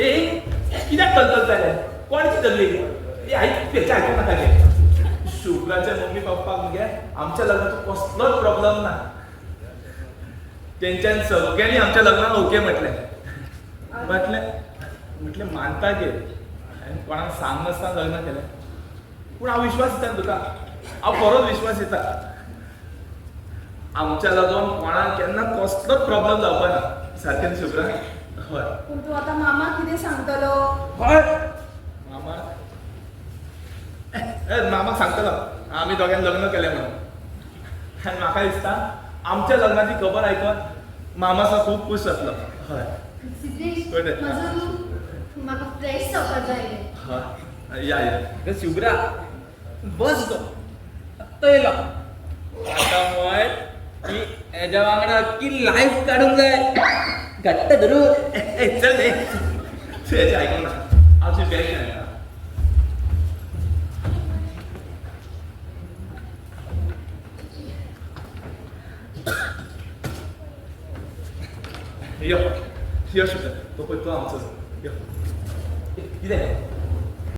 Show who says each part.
Speaker 1: ए कित्याक तलतलताले कोणाची धरली ए आई तेच्या आयकूंक नाका गे शुभ्राचे मम्मी पप्पा मगे आमच्या लग्नाचो कसलोच प्रॉब्लेम ना तेंच्यान सगळ्यांनी आमच्या लग्नाक ओके म्हटले मानता गे हांवें कोणाक सांग नासतना लग्न केलें पूण हांव विश्वास दिता तुका हांव खरोच विश्वास दिता आमच्या लागून कोणाक केन्ना कसलोच प्रॉब्लेम जावपा ना सारकें शुभ्रा हय
Speaker 2: पूण तूं आतां मामा कितें सांगतलो
Speaker 1: हय मामाक सांगतलो आमी दोगांनी लग्न केलें म्हणून आनी म्हाका दिसता आमच्या लग्नाची खबर आयकून मामा सो खूब खूश जातलो हय
Speaker 2: म्हाका फ्रेश जावपाक जाय
Speaker 1: हय या शुभ्रा बस गो आत्ता येयलो आतां मय की हेज्या वांगडा की लायफ काडूंक जाय घट्ट धरून चल रे तूं हेजें आयकूंक ना हांव तुजी बॅग घेवन येता यो शुभ्रा तो पळय तो आमचो यो कितें